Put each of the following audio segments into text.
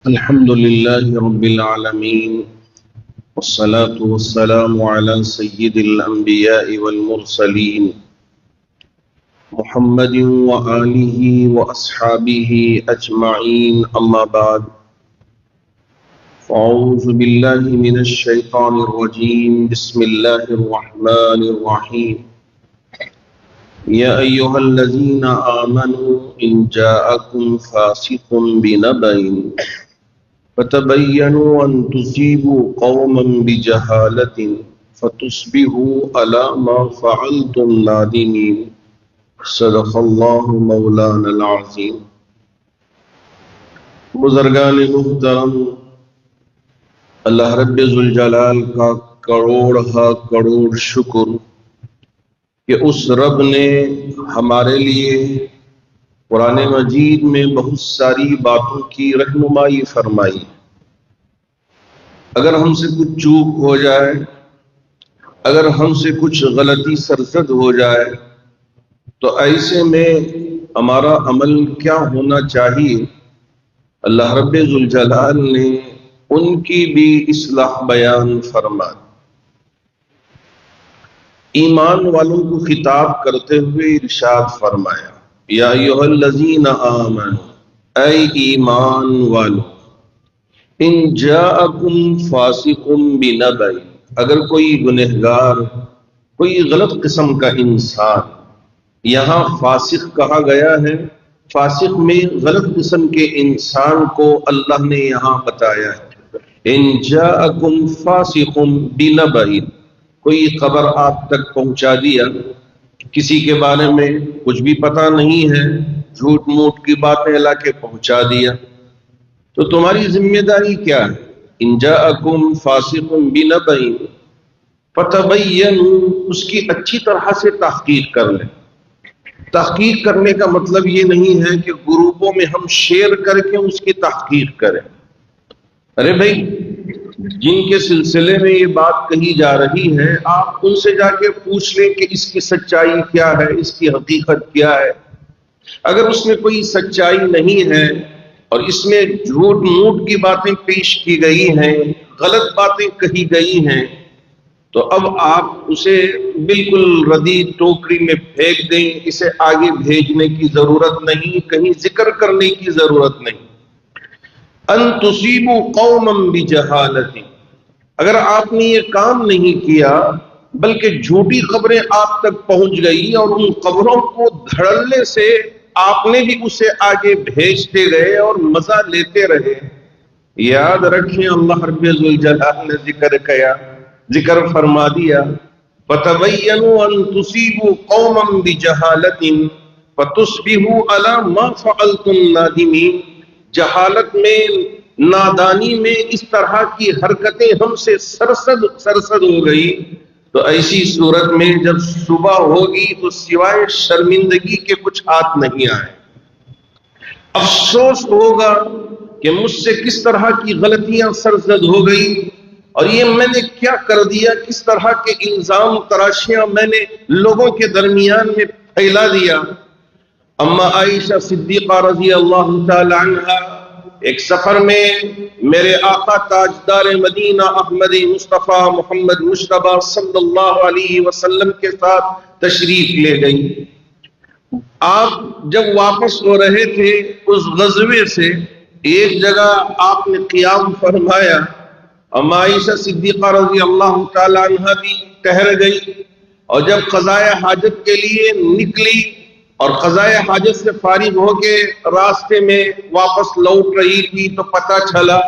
الحمد لله رب العالمين والصلاة والسلام على سيد الأنبياء والمرسلين محمد وآله وأصحابه أجمعين أما بعد فأعوذ بالله من الشيطان الرجيم بسم الله الرحمن الرحيم يا أيها الذين آمنوا إن جاءكم فاسق بنبأ فتبينوا أن تصيبوا قوما بجهالة فتصبحوا على ما فعلتم نادمين صدق الله مولانا العظيم۔ بزرگان محترم، اللہ رب ذوالجلال کا کروڑ شکر کہ اس رب نے ہمارے لیے قرآن مجید میں بہت ساری باتوں کی رہنمائی فرمائی۔ اگر ہم سے کچھ چوک ہو جائے، اگر ہم سے کچھ غلطی سرزد ہو جائے تو ایسے میں ہمارا عمل کیا ہونا چاہیے، اللہ رب ذوالجلال نے ان کی بھی اصلاح بیان فرمائی۔ ایمان والوں کو خطاب کرتے ہوئے ارشاد فرمایا، یا ایھا الذین آمنوا، اے ایمان والو، ان جاءکم فاسق بنبأ، اگر کوئی گنہگار، کوئی غلط قسم کا انسان، یہاں فاسق کہا گیا ہے، فاسق میں غلط قسم کے انسان کو اللہ نے یہاں بتایا ہے۔ ان جاءکم فاسق بنبأ، کوئی خبر آپ تک پہنچا دیا، کسی کے بارے میں کچھ بھی پتہ نہیں ہے، جھوٹ موٹ کی باتیں لا کے پہنچا دیا، تو تمہاری ذمہ داری کیا ہے؟ ان جاءکم فاسق بنبأ فتبینوا، اس کی اچھی طرح سے تحقیق کر لیں۔ تحقیق کرنے کا مطلب یہ نہیں ہے کہ گروپوں میں ہم شیئر کر کے اس کی تحقیق کریں۔ ارے بھائی، جن کے سلسلے میں یہ بات کہی جا رہی ہے، آپ ان سے جا کے پوچھ لیں کہ اس کی سچائی کیا ہے، اس کی حقیقت کیا ہے۔ اگر اس میں کوئی سچائی نہیں ہے اور اس میں جھوٹ موٹ کی باتیں پیش کی گئی ہیں، غلط باتیں کہی گئی ہیں، تو اب آپ اسے بالکل ردی ٹوکری میں پھینک دیں، اسے آگے بھیجنے کی ضرورت نہیں، کہیں ذکر کرنے کی ضرورت نہیں۔ ان تصیبوا قوما بجہالۃ، اگر آپ نے یہ کام نہیں کیا بلکہ جھوٹی خبریں آپ تک پہنچ گئی اور ان خبروں کو دھڑلنے سے آپ نے بھی اسے آگے بھیجتے گئے اور مزہ لیتے رہے، یاد رکھیں اللہ رب ذوالجلال نے ذکر فرما دیا، فتبینوا ان تصیبوا قوما بجہالۃ فتصبحوا علی ما فعلتم نادمین، جہالت میں، نادانی میں اس طرح کی حرکتیں ہم سے سرسد ہو گئی، تو ایسی صورت میں جب صبح ہوگی تو سوائے شرمندگی کے کچھ ہاتھ نہیں آئے۔ افسوس ہوگا کہ مجھ سے کس طرح کی غلطیاں سرزد ہو گئی اور یہ میں نے کیا کر دیا، کس طرح کے الزام تراشیاں میں نے لوگوں کے درمیان میں پھیلا دیا۔ اما عائشہ صدیقہ رضی اللہ تعالی عنہ ایک سفر میں میرے آقا تاجدار مدینہ احمد مصطفیٰ محمد مجتبیٰ صلی اللہ علیہ وسلم کے ساتھ تشریف لے گئی۔ آپ جب واپس ہو رہے تھے اس غزوے سے، ایک جگہ آپ نے قیام فرمایا، اما عائشہ صدیقہ رضی اللہ تعالی عنہ بھی ٹہر گئی، اور جب قضائے حاجت کے لیے نکلی اور قضائے حاجت سے فارغ ہو کے راستے میں واپس لوٹ رہی تھی تو پتہ چلا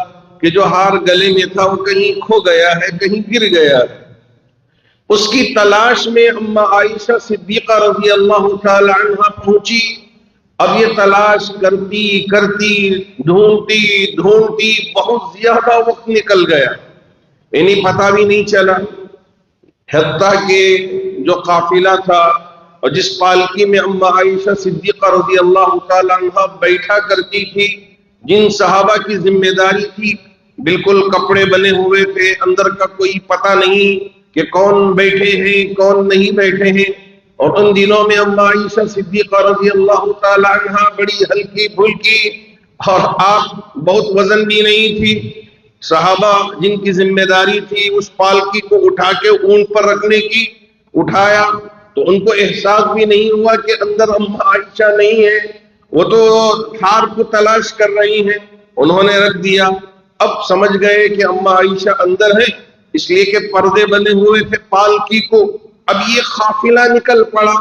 کہ جو ہار گلے میں تھا وہ کہیں کھو گیا ہے، کہیں گر گیا ہے۔ اس کی تلاش میں اما عائشہ صدیقہ رضی اللہ تعالی عنہ پہنچی۔ اب یہ تلاش کرتی کرتی ڈھونڈتی بہت زیادہ وقت نکل گیا، انہیں پتہ بھی نہیں چلا، حتیٰ کہ جو قافلہ تھا اور جس پالکی میں اما عائشہ صدیقہ رضی اللہ تعالی عنہ بیٹھا کرتی تھی، جن صحابہ کی ذمہ داری تھی، بالکل کپڑے بنے ہوئے تھے، اندر کا کوئی پتہ نہیں کہ کون بیٹھے ہیں کون نہیں بیٹھے ہیں، اور ان دنوں میں اما عائشہ صدیقہ رضی اللہ تعالی عنہ بڑی ہلکی پھلکی اور آپ بہت وزن بھی نہیں تھی. صحابہ جن کی ذمہ داری تھی اس پالکی کو اٹھا کے اونٹ پر رکھنے کی، اٹھایا تو ان کو احساس بھی نہیں ہوا کہ اندر اماں عائشہ نہیں ہے. وہ تو ہار کو تلاش کر رہی ہیں، انہوں نے رکھ دیا. اب سمجھ گئے کہ اماں عائشہ اندر ہے، اس لیے کہ پردے بنے ہوئے تھے پالکی کو. اب یہ قافلہ نکل پڑا.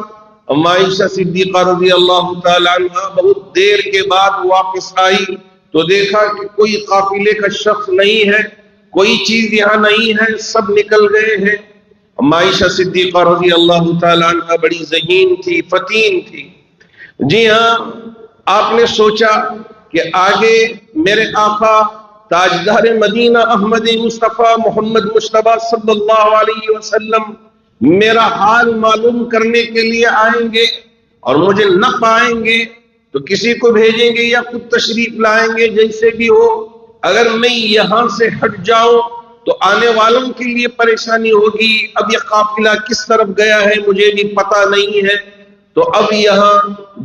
اماں عائشہ صدیقہ رضی اللہ تعالی عنہ بہت دیر کے بعد واپس آئی تو دیکھا کہ کوئی قافلے کا شخص نہیں ہے، کوئی چیز یہاں نہیں ہے، سب نکل گئے ہیں. اماں عائشہ صدیقہ رضی اللہ تعالی عنہ بڑی ذہین تھی، فتین تھی. جی ہاں، آپ نے سوچا کہ آگے میرے آقا تاجدار مدینہ احمد مصطفیٰ محمد مصطفیٰ صلی اللہ علیہ وسلم میرا حال معلوم کرنے کے لیے آئیں گے اور مجھے نہ پائیں گے تو کسی کو بھیجیں گے یا خود تشریف لائیں گے، جیسے بھی ہو. اگر میں یہاں سے ہٹ جاؤں تو آنے والوں کے لیے پریشانی ہوگی. اب یہ قافلہ کس طرف گیا ہے مجھے بھی پتہ نہیں ہے. تو اب یہاں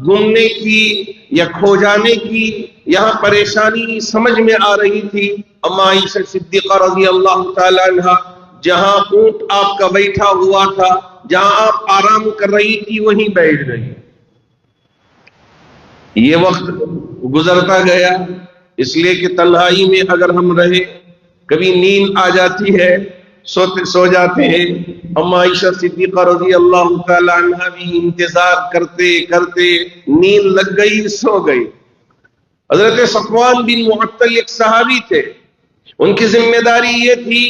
گمنے کی یا کھو جانے کی یہاں پریشانی سمجھ میں آ رہی تھی. اماں عائشہ صدیقہ رضی اللہ تعالی عنہ جہاں اونٹ آپ کا بیٹھا ہوا تھا، جہاں آپ آرام کر رہی تھی وہیں بیٹھ گئی. یہ وقت گزرتا گیا، اس لیے کہ تنہائی میں اگر ہم رہے کبھی نیند آ جاتی ہے، سو جاتے ہیں. اماں عائشہ صدیقہ رضی اللہ تعالی عنہ بھی انتظار کرتے کرتے نیند لگ گئی، سو گئی. حضرت صفوان بن معطل ایک صحابی تھے، ان کی ذمہ داری یہ تھی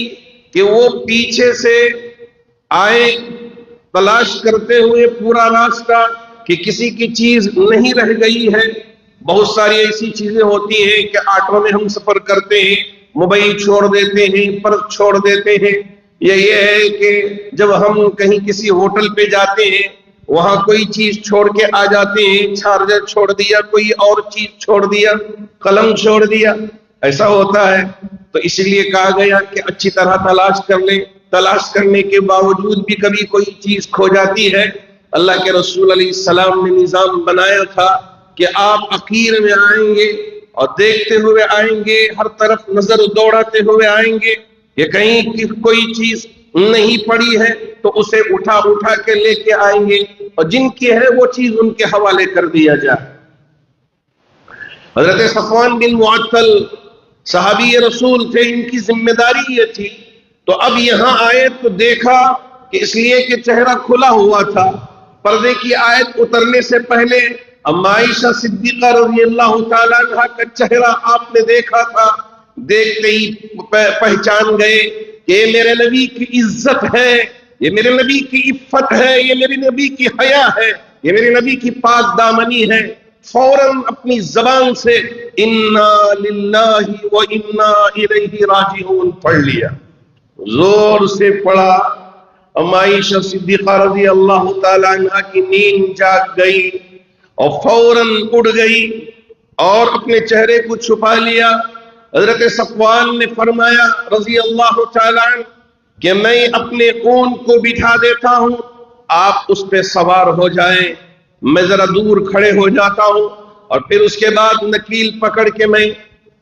کہ وہ پیچھے سے آئے تلاش کرتے ہوئے پورا راستہ کہ کسی کی چیز نہیں رہ گئی ہے. بہت ساری ایسی چیزیں ہوتی ہیں کہ آٹو میں ہم سفر کرتے ہیں، موبائل چھوڑ دیتے ہیں، پرس چھوڑ دیتے ہیں. یہ ہے کہ جب ہم کہیں کسی ہوٹل پہ جاتے ہیں وہاں کوئی چیز چھوڑ کے آ جاتے ہیں، چارجر چھوڑ دیا، کوئی اور چیز چھوڑ دیا، قلم چھوڑ دیا، ایسا ہوتا ہے. تو اس لیے کہا گیا کہ اچھی طرح تلاش کر لیں. تلاش کرنے کے باوجود بھی کبھی کوئی چیز کھو جاتی ہے. اللہ کے رسول علیہ السلام نے نظام بنایا تھا کہ آپ اخیر میں آئیں گے اور دیکھتے ہوئے آئیں گے، ہر طرف نظر دوڑاتے ہوئے آئیں گے کہ کہیں کوئی چیز نہیں پڑی ہے تو اسے اٹھا کے لے کے آئیں گے، اور جن کی ہے وہ چیز ان کے حوالے کر دیا جائے. حضرت صفوان بن معطل صحابی رسول تھے، ان کی ذمہ داری یہ تھی. تو اب یہاں آئے تو دیکھا کہ اس لیے کہ چہرہ کھلا ہوا تھا، پردے کی آیت اترنے سے پہلے اماں عائشہ صدیقہ رضی اللہ تعالیٰ عنہ کا چہرہ آپ نے دیکھا تھا. دیکھتے ہی پہچان گئے کہ یہ میرے نبی کی عزت ہے، یہ میرے نبی کی عفت ہے، یہ میرے نبی کی حیا ہے، یہ میرے نبی کی پاک دامنی ہے. فوراً اپنی زبان سے انا للہ و انا الیہ راجعون پڑھ لیا، زور سے پڑھا. اماں عائشہ صدیقہ رضی اللہ تعالی عنہ کی نیند جاگ گئی اور فوراً اٹھ گئی اور اپنے چہرے کو چھپا لیا. حضرت صفوان نے فرمایا رضی اللہ تعالی عنہ کہ میں اپنے اونٹ کو بٹھا دیتا ہوں، آپ اس پہ سوار ہو جائیں، میں ذرا دور کھڑے ہو جاتا ہوں اور پھر اس کے بعد نکیل پکڑ کے میں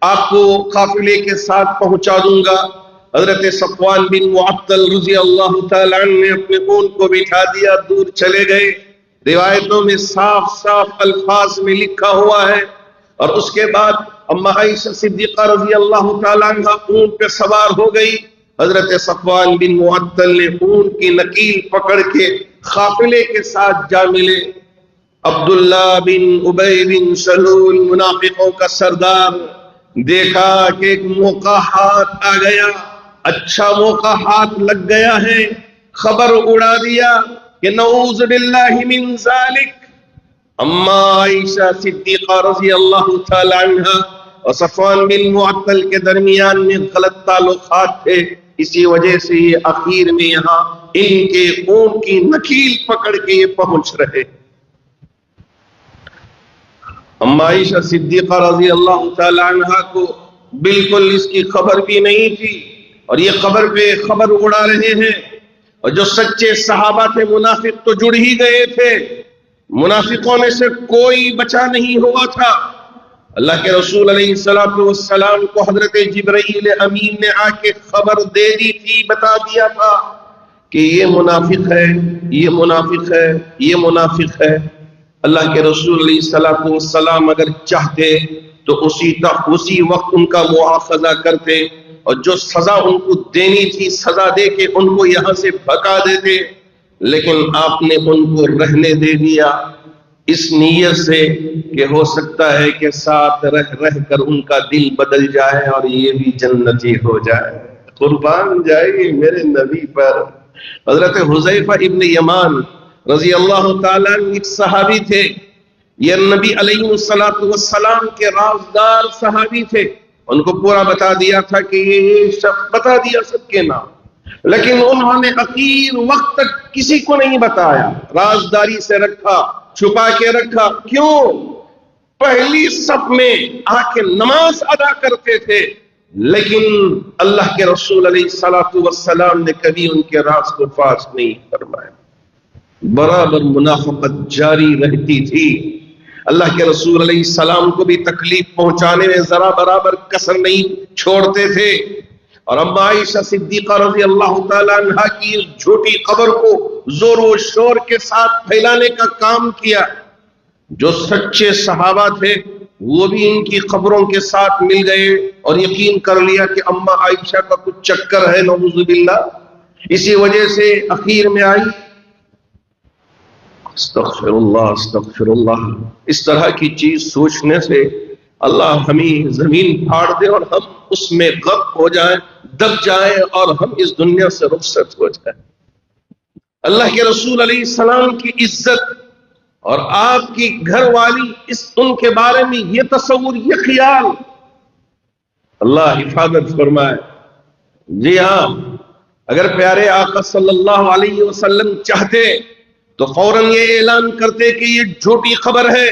آپ کو قافلے کے ساتھ پہنچا دوں گا. حضرت صفوان بن معطل رضی اللہ تعالی عنہ نے اپنے اونٹ کو بٹھا دیا، دور چلے گئے. روایتوں میں صاف صاف الفاظ میں لکھا ہوا ہے. اور اس کے بعد اماں عائشہ صدیقہ رضی اللہ تعالی عنہ اونٹ پہ سوار ہو گئی. حضرت صفوان بن معطل نے اونٹ کی نکیل پکڑ کے قافلے کے ساتھ جا ملے. عبداللہ بن ابی بن سلول منافقوں کا سردار دیکھا کہ ایک موقع ہاتھ آ گیا، اچھا موقع ہاتھ لگ گیا ہے، خبر اڑا دیا کہ نعوذ باللہ من ذالک. اماں عائشہ صدیقہ رضی اللہ تعالی عنہ اور صفوان بن معطل کے درمیان میں غلط تعلقات تھے، اسی وجہ سے یہ اخیر میں یہاں ان کے اونٹ کی نکیل پکڑ کے یہ پہنچ رہے. اماں عائشہ صدیقہ رضی اللہ تعالی عنہ کو بالکل اس کی خبر بھی نہیں تھی اور یہ خبر پہ خبر اڑا رہے ہیں. اور جو سچے صحابہ تھے منافق تو جڑ ہی گئے تھے، منافقوں میں سے کوئی بچا نہیں ہوا تھا. اللہ کے رسول علیہ السلام کو حضرت جبرائیل امین نے آ کے خبر دے دی تھی، بتا دیا تھا کہ یہ منافق ہے، یہ منافق ہے، یہ منافق ہے۔ اللہ کے رسول علیہ السلام اگر چاہتے تو اسی وقت ان کا مواخذہ کرتے، اور جو سزا ان کو دینی تھی سزا دے کے ان کو یہاں سے بھگا دیتے، لیکن آپ نے ان کو رہنے دے دیا اس نیت سے کہ ہو سکتا ہے کہ ساتھ رہ کر ان کا دل بدل جائے اور یہ بھی جنتی ہو جائے۔ قربان جائے میرے نبی پر۔ حضرت حذیفہ ابن یمان رضی اللہ تعالیٰ عنہ ایک صحابی تھے، یہ نبی علیہ السلام کے رازدار صحابی تھے، ان کو پورا بتا دیا تھا کہ یہ شخص، بتا دیا سب کے نام، لیکن انہوں نے اخیر وقت تک کسی کو نہیں بتایا، رازداری سے رکھا، چھپا کے رکھا۔ کیوں؟ پہلی صف میں آ کے نماز ادا کرتے تھے، لیکن اللہ کے رسول علیہ السلام نے کبھی ان کے راز کو فاش نہیں فرمایا، برابر منافقت جاری رہتی تھی۔ اللہ کے رسول علیہ السلام کو بھی تکلیف پہنچانے میں ذرا برابر کسر نہیں چھوڑتے تھے، اور اما عائشہ صدیقہ رضی اللہ تعالیٰ عنہ کی جھوٹی خبر کو زور و شور کے ساتھ پھیلانے کا کام کیا۔ جو سچے صحابہ تھے وہ بھی ان کی خبروں کے ساتھ مل گئے اور یقین کر لیا کہ اما عائشہ کا کچھ چکر ہے، نعوذ باللہ۔ اسی وجہ سے اخیر میں آئی استغفر اللہ استغفر اللہ۔ اس طرح کی چیز سوچنے سے اللہ ہمیں زمین پھاڑ دے اور ہم اس میں غرق ہو جائیں، دب جائیں اور ہم اس دنیا سے رخصت ہو جائیں۔ اللہ کے رسول علیہ السلام کی عزت اور آپ کی گھر والی، ان کے بارے میں یہ تصور، یہ خیال، اللہ حفاظت فرمائے۔ جی ہاں، اگر پیارے آقا صلی اللہ علیہ وسلم چاہتے تو فوراً یہ اعلان کرتے کہ یہ جھوٹی خبر ہے،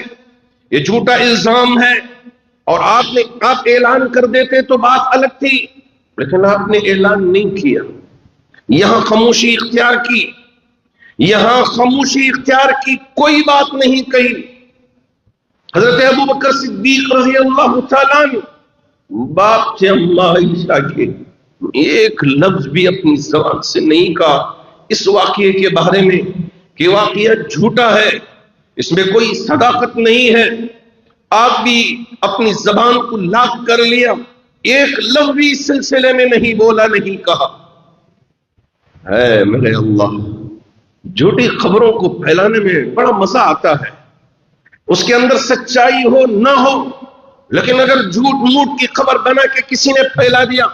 یہ جھوٹا الزام ہے، اور آپ اعلان کر دیتے تو بات الگ تھی، لیکن آپ نے اعلان نہیں کیا، یہاں خاموشی اختیار کی، یہاں خاموشی اختیار کی، کوئی بات نہیں کہی۔ حضرت ابوبکر صدیق رضی اللہ تعالیٰ عنہ باپ تھے اما عائشہ کے، ایک لفظ بھی اپنی زبان سے نہیں کہا اس واقعے کے بارے میں کہ واقعہ جھوٹا ہے، اس میں کوئی صداقت نہیں ہے۔ آپ بھی اپنی زبان کو لاک کر لیا، ایک لفظ بھی اس سلسلے میں نہیں بولا، نہیں کہا۔ اے میرے اللہ، جھوٹی خبروں کو پھیلانے میں بڑا مزہ آتا ہے، اس کے اندر سچائی ہو نہ ہو، لیکن اگر جھوٹ موٹ کی خبر بنا کے کسی نے پھیلا دیا،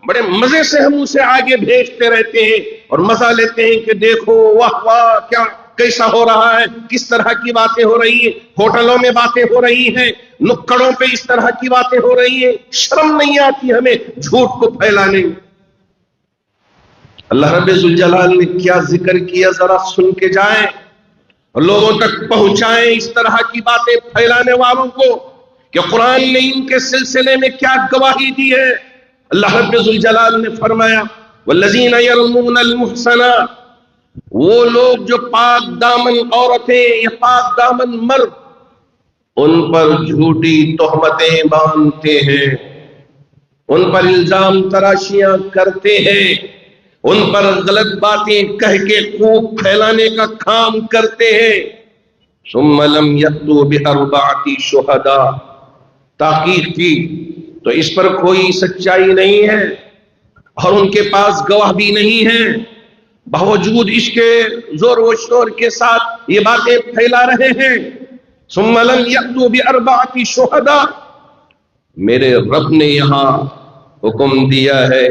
بڑے مزے سے ہم اسے آگے بھیجتے رہتے ہیں اور مزہ لیتے ہیں کہ دیکھو واہ واہ کیا کیسا ہو رہا ہے، کس طرح کی باتیں ہو رہی ہیں، ہوٹلوں میں باتیں ہو رہی ہیں، نکڑوں پہ اس طرح کی باتیں ہو رہی ہیں۔ شرم نہیں آتی ہمیں جھوٹ کو پھیلانے؟ اللہ رب ذوالجلال نے کیا ذکر کیا، ذرا سن کے جائیں اور لوگوں تک پہنچائیں اس طرح کی باتیں پھیلانے والوں کو کہ قرآن نے ان کے سلسلے میں کیا گواہی دی ہے۔ اللہ رب ذوالجلال نے فرمایا والذین یرمون المحصنات، وہ لوگ جو پاک دامن عورتیں یا پاک دامن مرد ان پر جھوٹی تہمتیں باندھتے ہیں، ان پر الزام تراشیاں کرتے ہیں، ان پر غلط باتیں کہہ کے خوب پھیلانے کا کام کرتے ہیں، ثم لم یأتوا بأربعة شہداء، تحقیق کی تو اس پر کوئی سچائی نہیں ہے اور ان کے پاس گواہ بھی نہیں ہے، باوجود اس کے زور و شور کے ساتھ یہ باتیں پھیلا رہے ہیں۔ ثم لم یأتوا بأربعة شہداء، میرے رب نے یہاں حکم دیا ہے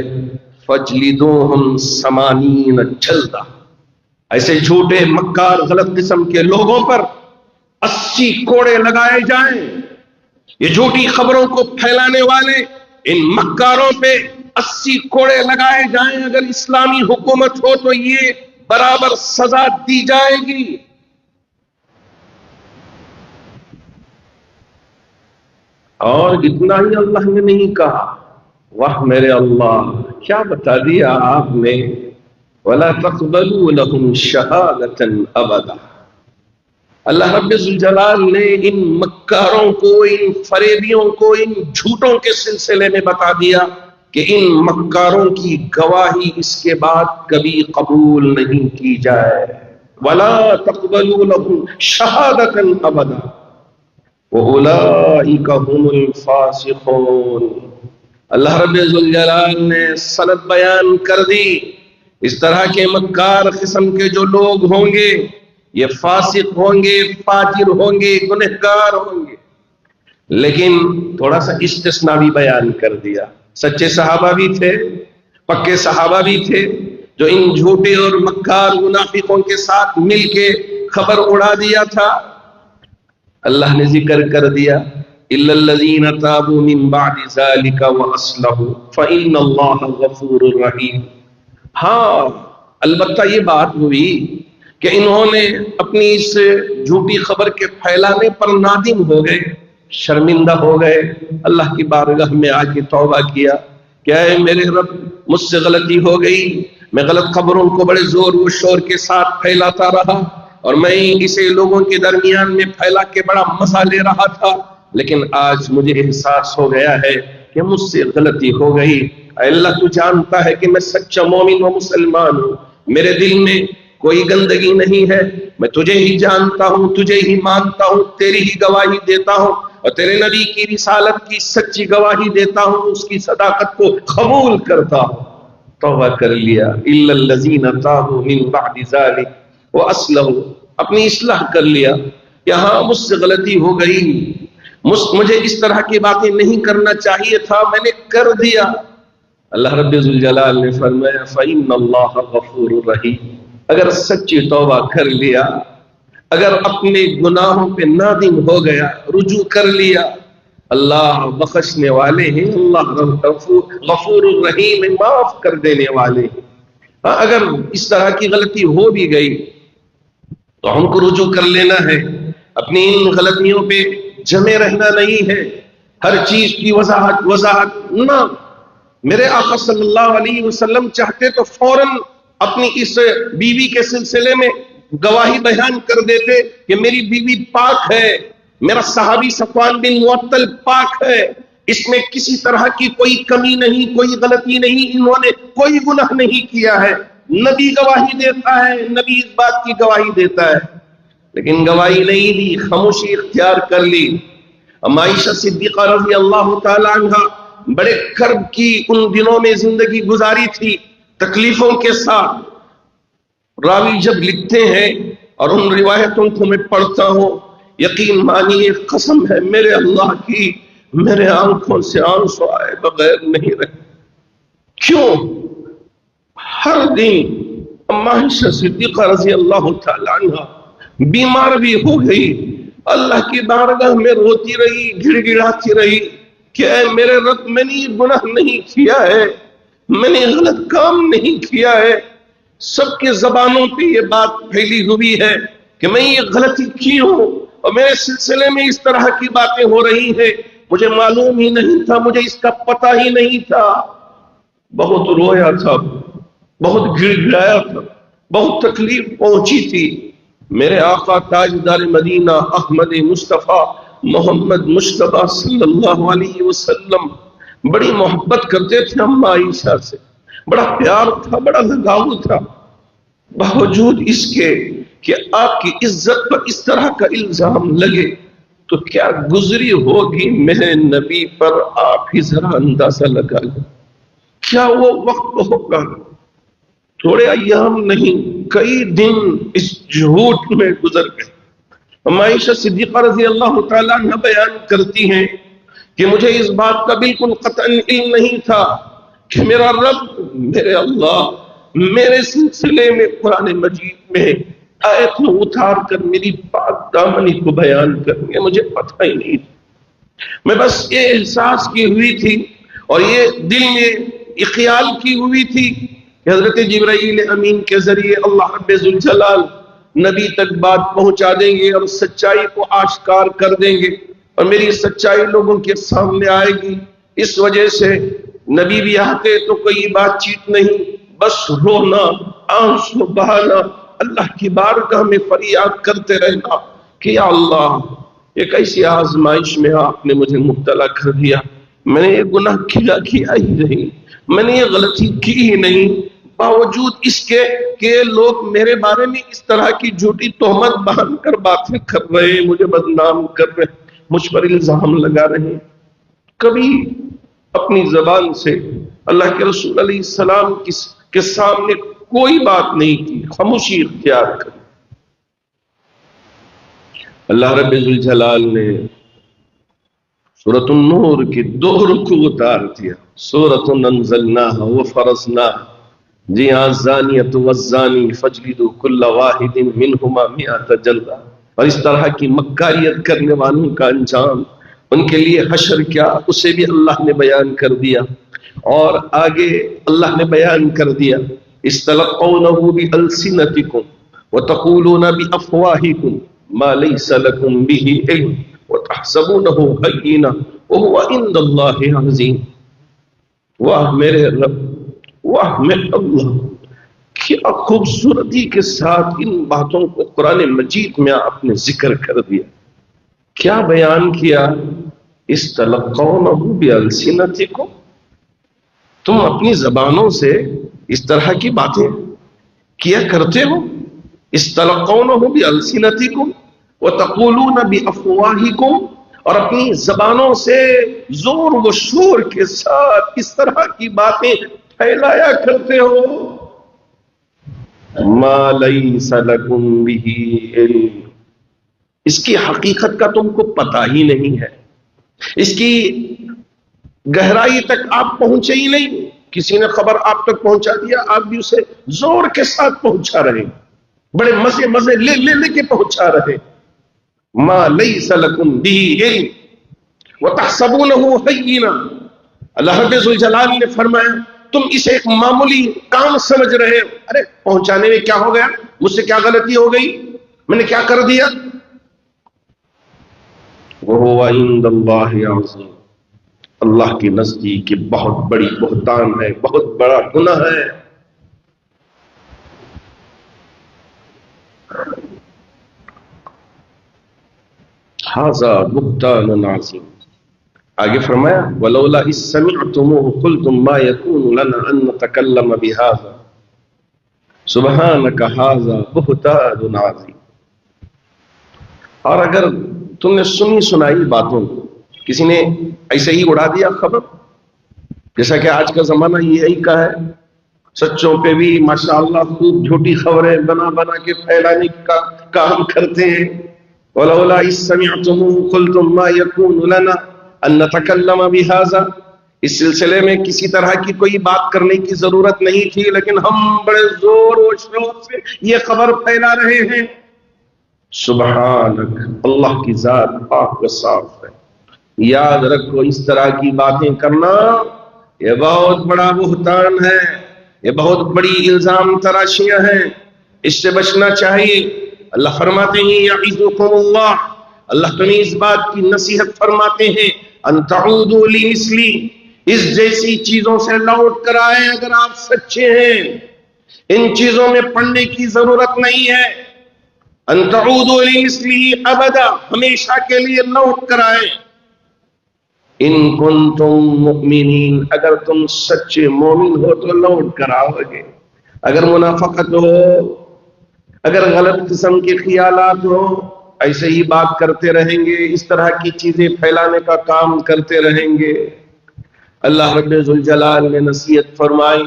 فجلدوہم 80 جلدہ، ایسے جھوٹے مکار غلط قسم کے لوگوں پر 80 کوڑے لگائے جائیں۔ یہ جھوٹی خبروں کو پھیلانے والے ان مکاروں پہ 80 کوڑے لگائے جائیں۔ اگر اسلامی حکومت ہو تو یہ برابر سزا دی جائے گی۔ اور اتنا ہی اللہ نے نہیں کہا، واہ میرے اللہ کیا بتا دیا آپ نے، وَلَا تَقْبَلُوا لَهُمْ شَهَادَةً أَبَدًا، اللہ رب ذوالجلال نے ان مکاروں کو، ان فریبیوں کو، ان جھوٹوں کے سلسلے میں بتا دیا کہ ان مکاروں کی گواہی اس کے بعد کبھی قبول نہیں کی جائے. وَلَا تَقْبَلُوا لَهُمْ شَهَادَةً أَبَدًا وَأُولَئِكَ هُمُ الْفَاسِقُونَ. اللہ رب ذوالجلال نے سند بیان کر دی. اس طرح کے مکار قسم کے جو لوگ ہوں گے یہ فاسق ہوں گے، فاجر ہوں گے، گنہگار ہوں گے. لیکن تھوڑا سا استثناء بھی بیان کر دیا. سچے صحابہ بھی تھے، پکے صحابہ بھی تھے جو ان جھوٹے اور مکار منافقوں کے ساتھ مل کے خبر اڑا دیا تھا. اللہ نے ذکر کر دیا الا الذين تابوا من بعد ذلك واصلحوا فان الله غفور رحيم. ہاں البتہ یہ بات ہوئی کہ انہوں نے اپنی اس جھوٹی خبر کے پھیلانے پر نادم ہو گئے، شرمندہ ہو گئے، اللہ کی بارگاہ میں آ کے توبہ کیا کہ اے میرے رب مجھ سے غلطی ہو گئی، میں غلط خبروں کو بڑے زور و شور کے ساتھ پھیلاتا رہا اور میں اسے لوگوں کے درمیان میں پھیلا کے بڑا مزہ لے رہا تھا، لیکن آج مجھے احساس ہو گیا ہے کہ مجھ سے غلطی ہو گئی. اے اللہ تو جانتا ہے کہ میں سچا مومن و مسلمان ہوں، میرے دل میں کوئی گندگی نہیں ہے، میں تجھے ہی جانتا ہوں، تجھے ہی مانتا ہوں، تیری ہی گواہی دیتا ہوں اور تیرے نبی کی رسالت کی سچی گواہی دیتا ہوں، اس کی صداقت کو قبول کرتا ہوں. توبہ کر لیا. الا الذين تابوا من بعد ذلك واصلحوا، اپنی اصلاح کر لیا. یہاں مجھ سے غلطی ہو گئی، مجھے اس طرح کی باتیں نہیں کرنا چاہیے تھا، میں نے کر دیا. اللہ رب ذوالجلال نے فرمایا فإن اللہ غفور رحیم. اگر سچی توبہ کر لیا، اگر اپنے گناہوں پہ نادم ہو گیا، رجوع کر لیا، اللہ بخشنے والے ہیں، اللہ غفور الرحیم، معاف کر دینے والے ہیں. اگر اس طرح کی غلطی ہو بھی گئی تو ہم کو رجوع کر لینا ہے، اپنی ان غلطیوں پہ جمے رہنا نہیں ہے. ہر چیز کی وضاحت نہ. میرے آقا صلی اللہ علیہ وسلم چاہتے تو فوراً اپنی اس بیوی کے سلسلے میں گواہی بیان کر دیتے کہ میری بیوی پاک ہے، میرا صحابی صفوان بن معطل پاک ہے، اس میں کسی طرح کی کوئی کمی نہیں، کوئی غلطی نہیں، انہوں نے کوئی گناہ نہیں کیا ہے. نبی گواہی دیتا ہے، نبی اس بات کی گواہی دیتا ہے. لیکن گواہی نہیں دی، خاموشی اختیار کر لی. عائشہ صدیقہ رضی اللہ تعالی عنہ بڑے کرب کی ان دنوں میں زندگی گزاری تھی، تکلیفوں کے ساتھ. راوی جب لکھتے ہیں اور ان روایتوں کو میں پڑھتا ہوں، یقین مانیے قسم ہے میرے اللہ کی، میرے آنکھوں سے آنسو آئے بغیر نہیں رہے. کیوں؟ ہر دن عائشہ صدیقہ رضی اللہ تعالی عنہ بیمار بھی ہو گئی، اللہ کی بارگاہ میں روتی رہی، گڑ گڑاتی رہی کہ اے میرے رب میں نے یہ گناہ نہیں کیا ہے، میں نے غلط کام نہیں کیا ہے. سب کے زبانوں پہ یہ بات پھیلی ہوئی ہے کہ میں یہ غلطی کی ہوں اور میرے سلسلے میں اس طرح کی باتیں ہو رہی ہیں، مجھے معلوم ہی نہیں تھا، مجھے اس کا پتہ ہی نہیں تھا. بہت رویا تھا، بہت گڑ گڑایا تھا، بہت تکلیف پہنچی تھی. میرے آقا تاجدار مدینہ احمد مصطفیٰ محمد مصطفیٰ صلی اللہ علیہ وسلم بڑی محبت کرتے تھے اماں عائشہ سے، بڑا پیار تھا، بڑا لگاؤ تھا. باوجود اس کے کہ آپ کی عزت پر اس طرح کا الزام لگے تو کیا گزری ہوگی میرے نبی پر، آپ ہی ذرا اندازہ لگا لیں. کیا وہ وقت ہوگا، تھوڑے ایام نہیں کئی دن اس جھوٹ میں گزر گئے. عائشہ صدیقہ رضی اللہ تعالیٰ عنہ بیان کرتی ہیں کہ مجھے اس بات کا بالکل قطعاً علم نہیں تھا کہ میرا رب، میرے اللہ میرے سلسلے میں قرآن مجید میں آیت اتار کر میری پاک دامنی کو بیان کریں گے، مجھے پتہ ہی نہیں تھا. میں بس یہ احساس کی ہوئی تھی اور یہ دل میں یہ خیال کی ہوئی تھی کہ حضرت جبرائیل امین کے ذریعے اللہ رب ذوالجلال نبی تک بات پہنچا دیں گے اور سچائی کو آشکار کر دیں گے اور میری سچائی لوگوں کے سامنے آئے گی. اس وجہ سے نبی بھی آتے تو کوئی بات چیت نہیں، بس رونا، آنسو بہانا، اللہ کی بارگاہ میں فریاد کرتے رہنا کہ یا اللہ ایک ایسی آزمائش میں آپ نے مجھے مبتلا کر دیا، میں نے یہ گناہ کیا ہی نہیں، میں نے یہ غلطی کی ہی نہیں، باوجود اس کے کہ لوگ میرے بارے میں اس طرح کی جھوٹی تہمت باندھ کر باتیں کر رہے ہیں، مجھے بدنام کر رہے ہیں، مجھ پر الزام لگا رہے ہیں۔ کبھی اپنی زبان سے اللہ کے رسول علیہ السلام کے سامنے کوئی بات نہیں کی، خاموشی اختیار کر۔ اللہ رب ذوالجلال نے سورۃ النور کی 2 رکوع اتار دیا، سورۃ انزلناها وفرضناها، جی ہاں، الزانیۃ والزانی فاجلدوا کل واحد منہما 100 جلدہ۔ اور اس طرح کی مکاریت کرنے والوں کا انجام، ان کے لیے حشر کیا، اسے بھی اللہ نے بیان کر دیا۔ اور آگے اللہ نے بیان کر دیا، استلقونه بألسنتکم وتقولون بأفواہکم ما لیس لکم به علم وتحسبونه هینا وهو عند اللہ عظیم۔ واہ میرے رب، واہ میرے اللہ، کیا خوبصورتی کے ساتھ ان باتوں کو قرآن مجید میں آپ نے ذکر کر دیا، کیا بیان کیا؟ استلقونه بألسنتکم، تم اپنی زبانوں سے اس طرح کی باتیں کیا کرتے ہو۔ استلقونه بألسنتکم وتقولون بأفواہکم، اور اپنی زبانوں سے زور و شور کے ساتھ اس طرح کی باتیں پھیلایا کرتے ہو۔ ما لیس لکم به علم، اس کی حقیقت کا تم کو پتہ ہی نہیں ہے، اس کی گہرائی تک آپ پہنچے ہی نہیں، کسی نے خبر آپ تک پہنچا دیا، آپ بھی اسے زور کے ساتھ پہنچا رہے، بڑے مزے لے کے پہنچا رہے۔ ما لیس لکم به علم وتحسبونه هینا، اللہ رب ذوالجلال نے فرمایا تم اسے ایک معمولی کام سمجھ رہے ہو، ارے پہنچانے میں کیا ہو گیا، مجھ سے کیا غلطی ہو گئی، میں نے کیا کر دیا؟ وَهُوَ عِندَ اللَّهِ عَظِيمٌ، اللہ کے نزدیک یہ بہت بڑی بہتان ہے، بہت بڑا گناہ ہے۔ ھذا بہتان عظیم، آگے فرمایا وَلَوْلَا إِذْ سَمِعْتُمُوهُ قُلْتُمْ مَا يَكُونُ لَنَا أَن نَّتَكَلَّمَ بِهَذَا سُبْحَانَكَ ھذا بہتان عظیم۔ اور اگر تم نے سنی سنائی باتوں کو کسی نے ایسے ہی اڑا دیا خبر، جیسا کہ آج کا زمانہ یہی کا ہے، سچوں پہ بھی ماشاءاللہ خوب جھوٹی خبریں بنا کے پھیلانے کا کام کرتے ہیں۔ وَلَوْلَا إِذْ سَمِعْتُمُوهُ قُلْتُمْ مَا يَكُونُ لَنَا أَن نَّتَكَلَّمَ بِهَذَا، اس سلسلے میں کسی طرح کی کوئی بات کرنے کی ضرورت نہیں تھی، لیکن ہم بڑے زور و شور سے یہ خبر پھیلا رہے ہیں۔ سبحانک، اللہ کی ذات پاک و صاف ہے، یاد رکھو اس طرح کی باتیں کرنا یہ بہت بڑا بہتان ہے، یہ بہت بڑی الزام تراشیاں ہیں، اس سے بچنا چاہیے۔ اللہ فرماتے ہیں یعظکم اللہ، اللہ تمہیں اس بات کی نصیحت فرماتے ہیں ان تعودوا لمثلی، اس جیسی چیزوں سے لوٹ کر آئے اگر آپ سچے ہیں، ان چیزوں میں پڑھنے کی ضرورت نہیں ہے۔ ان تعودوا لمثلی ابدا، ہمیشہ کے لیے لوٹ کر آئے۔ ان کنتم مؤمنین، اگر تم سچے مومن ہو تو لوٹ کر آؤ گے۔ اگر منافقت ہو، اگر غلط قسم کے خیالات ہو، ایسے ہی بات کرتے رہیں گے، اس طرح کی چیزیں پھیلانے کا کام کرتے رہیں گے۔ اللہ رب ذوالجلال نے نصیحت فرمائی،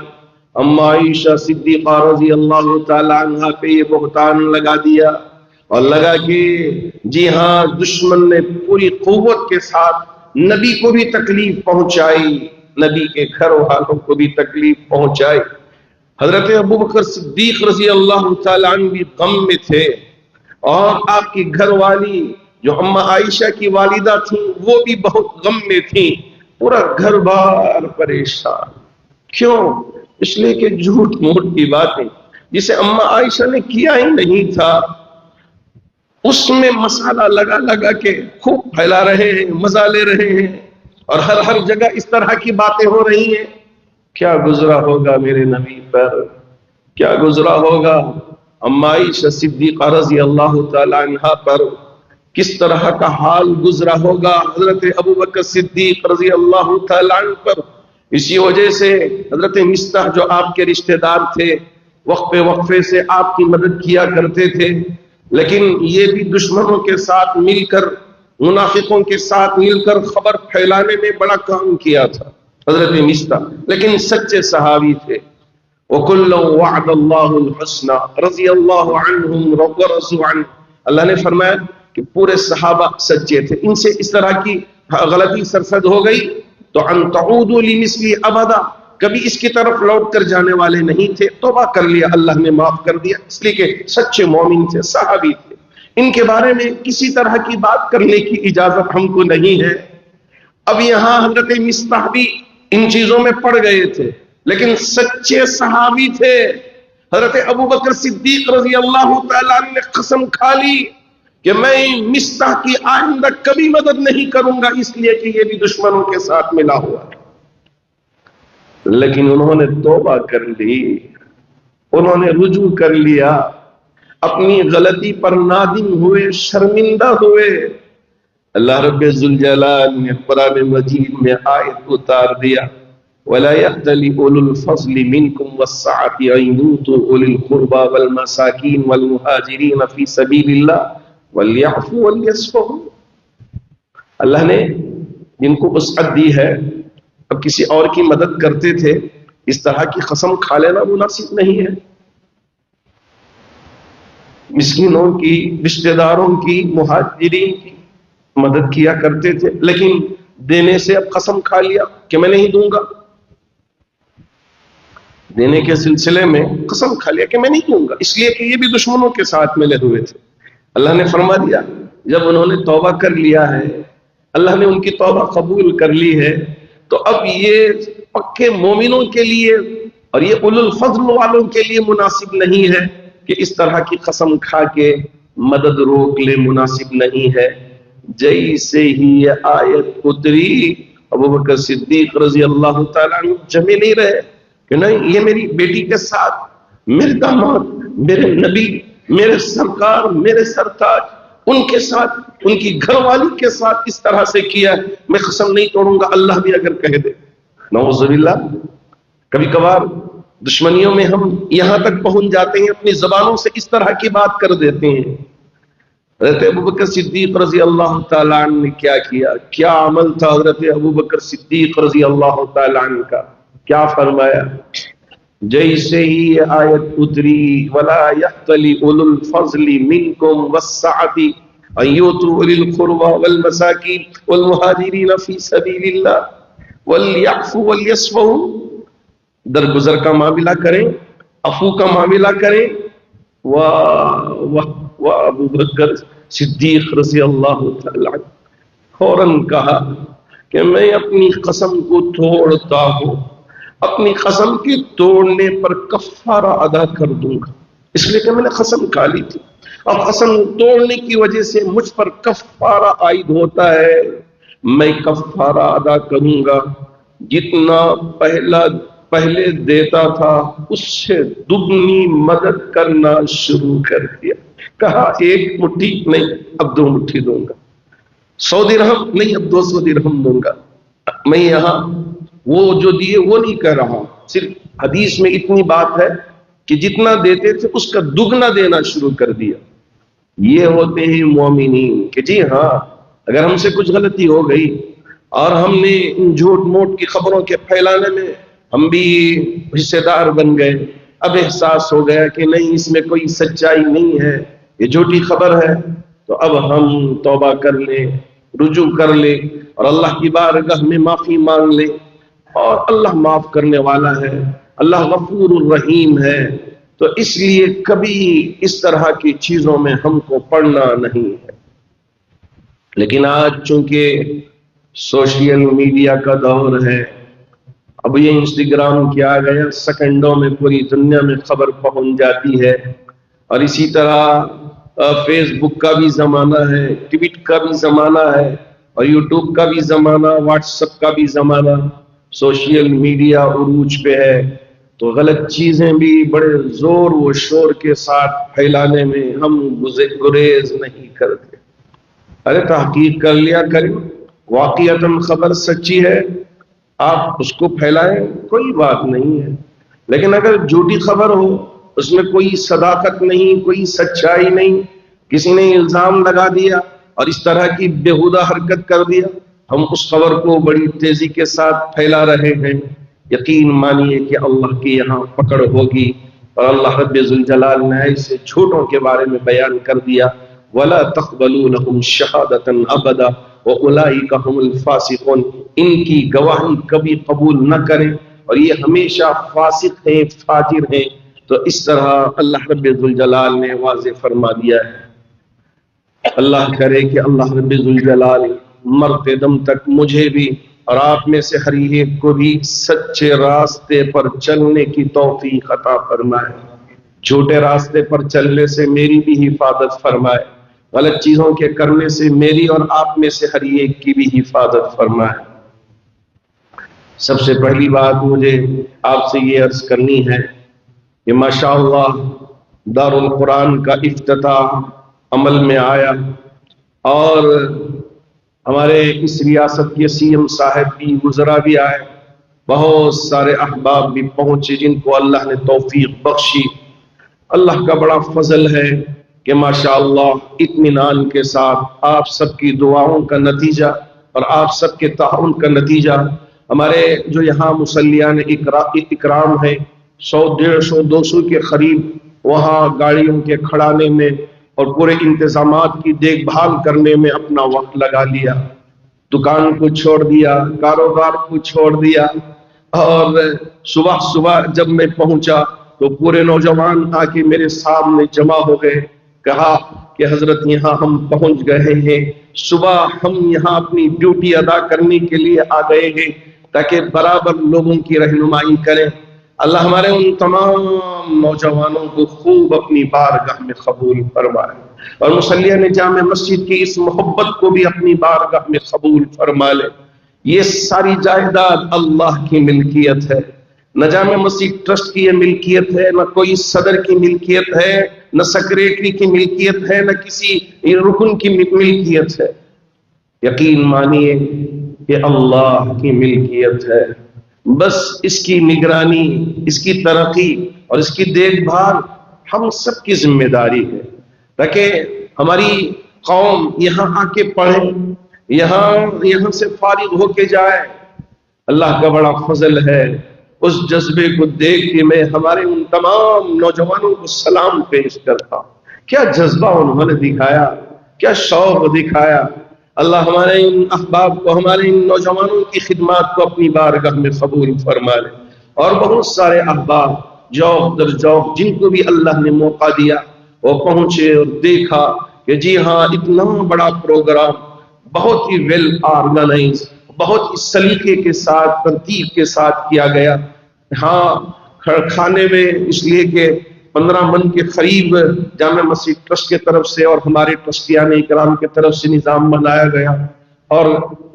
اما عائشہ صدیقہ رضی اللہ تعالی عنہ پہ یہ بہتان لگا دیا، اور لگا کہ جی ہاں دشمن نے پوری قوت کے ساتھ نبی کو بھی تکلیف پہنچائی، نبی کے گھر والوں کو بھی تکلیف پہنچائی۔ حضرت ابوبکر صدیق رضی اللہ تعالی عنہ بھی غم میں تھے، اور آپ کی گھر والی جو اما عائشہ کی والدہ تھیں وہ بھی بہت غم میں تھیں، پورا گھر بار پریشان۔ کیوں؟ اس لیے کہ جھوٹ موٹ کی باتیں جسے اما عائشہ نے کیا ہی نہیں تھا، اس میں مسالہ لگا کے خوب پھیلا رہے ہیں، مزہ لے رہے ہیں، اور ہر جگہ اس طرح کی باتیں ہو رہی ہیں۔ کیا گزرا ہوگا میرے نبی پر، کیا گزرا ہوگا اما عائشہ صدیقہ رضی اللہ تعالی عنہا پر۔ کس طرح کا حال گزرا ہوگا حضرت ابو بکر صدیق رضی اللہ تعالیٰ عنہ پر۔ اسی وجہ سے حضرت مصطح جو آپ کے رشتہ دار تھے وقفے وقفے سے آپ کی مدد کیا کرتے تھے، لیکن یہ بھی دشمنوں کے ساتھ مل کر، منافقوں کے ساتھ مل کر خبر پھیلانے میں بڑا کام کیا تھا حضرت مصطح، لیکن سچے صحابی تھے۔ وَكُلًّا وَعَدَ اللَّهُ الْحُسْنَى رضی اللہ عنہم وَرَضُوا عَنْهُ، اللہ نے فرمایا کہ پورے صحابہ سچے تھے۔ ان سے اس طرح کی غلطی سرزد ہو گئی تو ان تعودوا لمثلی ابدا، کبھی اس کی طرف لوٹ کر جانے والے نہیں تھے، توبہ کر لیا، اللہ نے معاف کر دیا، اس لیے کہ سچے مومن تھے، صحابی تھے۔ ان کے بارے میں کسی طرح کی بات کرنے کی اجازت ہم کو نہیں ہے۔ اب یہاں حضرت مصطح بھی ان چیزوں میں پڑ گئے تھے، لیکن سچے صحابی تھے۔ حضرت ابو بکر صدیق رضی اللہ تعالیٰ عنہ نے قسم کھا لی کہ میں مصطح کی آئندہ کبھی مدد نہیں کروں گا، اس لیے کہ یہ بھی دشمنوں کے ساتھ ملا ہوا ہے۔ لیکن انہوں نے توبہ کر لی، انہوں نے رجوع کر لیا، اپنی غلطی پر نادم ہوئے، شرمندہ ہوئے۔ اللہ رب ذوالجلال نے قرآن مجید میں آیت اتار دیا، وَلَا يَأْتَلِ أُولُو الْفَضْلِ مِنْكُمْ وَالسَّعَةِ أَن يُؤْتُوا أُولِي الْقُرْبَى وَالْمَسَاكِينَ وَالْمُهَاجِرِينَ فِي سَبِيلِ اللَّهِ وَلْيَعْفُوا وَلْيَصْفَحُوا۔ اللہ نے جن کو وسعت دی ہے، اب کسی اور کی مدد کرتے تھے، اس طرح کی قسم کھا لینا مناسب نہیں ہے۔ مسکینوں کی، رشتہ داروں کی، مہاجرین کی مدد کیا کرتے تھے، لیکن دینے سے اب قسم کھا لیا کہ میں نہیں دوں گا۔ دینے کے سلسلے میں قسم کھا لیا کہ میں نہیں دوں گا، اس لیے کہ یہ بھی دشمنوں کے ساتھ ملے ہوئے تھے۔ اللہ نے فرما دیا جب انہوں نے توبہ کر لیا ہے، اللہ نے ان کی توبہ قبول کر لی ہے، تو اب یہ پکے مومنوں کے لیے اور یہ اولو الفضل والوں کے لیے مناسب نہیں ہے کہ اس طرح کی قسم کھا کے مدد روک لے، مناسب نہیں ہے۔ جیسے ہی یہ آیت اتری، ابو بکر صدیق رضی اللہ تعالیٰ عنہ جمے نہیں رہے کہ نہیں، یہ میری بیٹی کے ساتھ، میرے داماد، میرے نبی، میرے سرکار، میرے سرتاج، ان کے ساتھ، ان کی گھر والی کے ساتھ اس طرح سے کیا، میں قسم نہیں توڑوں گا، اللہ بھی اگر کہہ دے۔ نعوذ باللہ، کبھی کبھار دشمنیوں میں ہم یہاں تک پہنچ جاتے ہیں، اپنی زبانوں سے اس طرح کی بات کر دیتے ہیں۔ حضرت ابو بکر صدیق رضی اللہ تعالیٰ عنہ نے کیا کیا، کیا عمل تھا حضرت ابو بکر صدیق رضی اللہ تعالیٰ عنہ کا، کیا فرمایا؟ جیسے ہی یہ آیت اتری، وَلَا يَأْتَلِ أُولُو الْفَضْلِ مِنْكُمْ وَالسَّعَةِ أَن يُؤْتُوا أُولِي الْقُرْبَى وَالْمَسَاكِينَ وَالْمُهَاجِرِينَ فِي سَبِيلِ اللَّهِ وَلْيَعْفُوا وَلْيَصْفَحُوا، درگزر کا معاملہ کریں، عفو کا معاملہ کریں۔ ابو بکر صدیق رضی اللہ تعالیٰ عنہ فوراً کہا کہ میں اپنی قسم کو توڑتا ہوں، اپنی قسم کے توڑنے پر کفارہ ادا کر دوں گا، اس لیے کہ میں نے قسم کھا لی تھی، اب قسم توڑنے کی وجہ سے مجھ پر کفارہ عائد ہوتا ہے، میں کفارہ ادا کروں گا، جتنا پہلے دیتا تھا اس سے دگنی مدد کرنا شروع کر دیا۔ کہا ایک مٹھی نہیں، اب 2 مٹھی دوں گا، 100 درہم نہیں، اب 200 درہم دوں گا۔ میں یہاں وہ جو دیے وہ نہیں کہہ رہا، صرف حدیث میں اتنی بات ہے کہ جتنا دیتے تھے اس کا دگنا دینا شروع کر دیا۔ یہ ہوتے ہیں مومنین کہ جی ہاں، اگر ہم سے کچھ غلطی ہو گئی اور ہم نے ان جھوٹ موٹ کی خبروں کے پھیلانے میں ہم بھی حصے دار بن گئے، اب احساس ہو گیا کہ نہیں، اس میں کوئی سچائی نہیں ہے، یہ جھوٹی خبر ہے، تو اب ہم توبہ کر لیں، رجوع کر لیں اور اللہ کی بارگاہ میں معافی مانگ لیں، اور اللہ معاف کرنے والا ہے، اللہ غفور الرحیم ہے۔ تو اس لیے کبھی اس طرح کی چیزوں میں ہم کو پڑنا نہیں ہے۔ لیکن آج چونکہ سوشل میڈیا کا دور ہے، اب یہ انسٹاگرام کیا گیا، سیکنڈوں میں پوری دنیا میں خبر پہنچ جاتی ہے، اور اسی طرح فیس بک کا بھی زمانہ ہے، ٹویٹ کا بھی زمانہ ہے، اور یوٹیوب کا بھی زمانہ، واٹس ایپ کا بھی زمانہ، سوشل میڈیا عروج پہ ہے، تو غلط چیزیں بھی بڑے زور و شور کے ساتھ پھیلانے میں ہم گریز نہیں کرتے۔ ارے تحقیق کر لیا کریں، واقعتاً خبر سچی ہے، آپ اس کو پھیلائیں، کوئی بات نہیں ہے۔ لیکن اگر جھوٹی خبر ہو، اس میں کوئی صداقت نہیں، کوئی سچائی نہیں، کسی نے الزام لگا دیا اور اس طرح کی بےہودہ حرکت کر دیا، ہم اس خبر کو بڑی تیزی کے ساتھ پھیلا رہے ہیں، یقین مانیے کہ اللہ کے یہاں پکڑ ہوگی۔ اور اللہ رب ذوالجلال نے ایسے جھوٹوں کے بارے میں بیان کر دیا، وَلَا تَقْبَلُوا لَهُمْ شَهَادَةً أَبَدًا وَأُولَٰئِكَ هُمُ الْفَاسِقُونَ، ان کی گواہی کبھی قبول نہ کریں اور یہ ہمیشہ فاسق ہیں، فاجر ہیں۔ تو اس طرح اللہ رب ذوالجلال نے واضح فرما دیا ہے۔ اللہ کرے کہ اللہ رب ذوالجلال مرتے دم تک مجھے بھی اور آپ میں سے ہر ایک کو بھی سچے راستے پر چلنے کی توفیق عطا فرمائے، جھوٹے راستے پر چلنے سے میری بھی حفاظت فرمائے، غلط چیزوں کے کرنے سے میری اور آپ میں سے ہر ایک کی بھی حفاظت فرمائے۔ سب سے پہلی بات مجھے آپ سے یہ عرض کرنی ہے کہ ماشاءاللہ دارالقرآن کا افتتاح عمل میں آیا اور ہمارے اس ریاست کے سی ایم صاحب بھی، وزراء بھی آئے، بہت سارے احباب بھی پہنچے جن کو اللہ نے توفیق بخشی۔ اللہ کا بڑا فضل ہے کہ ماشاءاللہ اطمینان کے ساتھ آپ سب کی دعاؤں کا نتیجہ اور آپ سب کے تعاون کا نتیجہ، ہمارے جو یہاں مصلیان اکرام ہے 100 150 200 کے قریب، وہاں گاڑیوں کے کھڑانے میں اور پورے انتظامات کی دیکھ بھال کرنے میں اپنا وقت لگا لیا، دکان کو چھوڑ دیا، کاروبار کو چھوڑ دیا، اور صبح صبح جب میں پہنچا تو پورے نوجوان آ کے میرے سامنے جمع ہو گئے، کہا کہ حضرت یہاں ہم پہنچ گئے ہیں، صبح ہم یہاں اپنی ڈیوٹی ادا کرنے کے لیے آ گئے ہیں تاکہ برابر لوگوں کی رہنمائی کریں۔ اللہ ہمارے ان تمام نوجوانوں کو خوب اپنی بارگاہ میں قبول فرمائے اور مصلیان جامع مسجد کی اس محبت کو بھی اپنی بارگاہ میں قبول فرما لے۔ یہ ساری جائیداد اللہ کی ملکیت ہے، نہ جامع مسجد ٹرسٹ کی یہ ملکیت ہے، نہ کوئی صدر کی ملکیت ہے، نہ سیکریٹری کی ملکیت ہے، نہ کسی رکن کی ملکیت ہے۔ یقین مانیے کہ اللہ کی ملکیت ہے، بس اس کی نگرانی، اس کی ترقی اور اس کی دیکھ بھال ہم سب کی ذمہ داری ہے، تاکہ ہماری قوم یہاں آ کے پڑھے، یہاں سے فارغ ہو کے جائے۔ اللہ کا بڑا فضل ہے، اس جذبے کو دیکھ کے میں ہمارے ان تمام نوجوانوں کو سلام پیش کرتا ہوں۔ کیا جذبہ انہوں نے دکھایا، کیا شوق دکھایا۔ اللہ ہمارے ان احباب کو، ہمارے ان نوجوانوں کی خدمات کو اپنی بارگاہ میں قبول فرما لے۔ اور بہت سارے احباب جوق در جوق جن کو بھی اللہ نے موقع دیا وہ پہنچے اور دیکھا کہ جی ہاں اتنا بڑا پروگرام بہت ہی ویل آرگنائز، بہت ہی سلیقے کے ساتھ، ترتیب کے ساتھ کیا گیا۔ ہاں کھانے میں اس لیے کہ 15 من کے قریب جامع مسجد ٹرسٹ کے طرف سے اور ہمارے ٹرسٹیان اکرام کی طرف سے نظام بنایا گیا، اور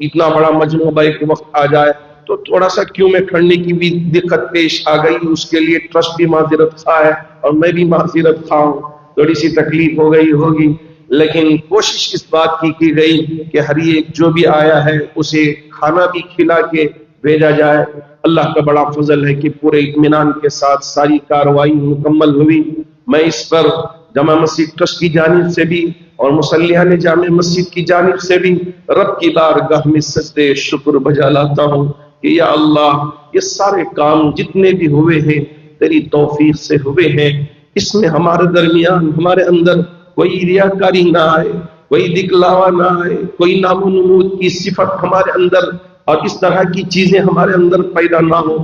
اتنا بڑا مجموعہ ایک وقت آ جائے تو تھوڑا سا کیوں میں کھڑنے کی بھی دقت پیش آ گئی، اس کے لیے ٹرسٹ بھی معذرت خواہ ہے اور میں بھی معذرت خواہ ہوں، تھوڑی سی تکلیف ہو گئی ہوگی، لیکن کوشش اس بات کی گئی کہ ہر ایک جو بھی آیا ہے اسے کھانا بھی کھلا کے بھیجا جائے۔ اللہ کا بڑا فضل ہے کہ پورے اطمینان کے ساتھ ساری کارروائی مکمل ہوئی۔ میں اس پر جامع مسجد ٹرسٹ کی جانب سے بھی اور مصلیان جامع مسجد کی جانب سے بھی رب کی بارگاہ میں سجدے شکر بجا لاتا ہوں کہ یا اللہ یہ سارے کام جتنے بھی ہوئے ہیں تیری توفیق سے ہوئے ہیں، اس میں ہمارے درمیان، ہمارے اندر کوئی ریاکاری نہ آئے، کوئی دکھلاوا نہ آئے، کوئی نام و نمود کی صفت ہمارے اندر اور اس طرح کی چیزیں ہمارے اندر پیدا نہ ہو۔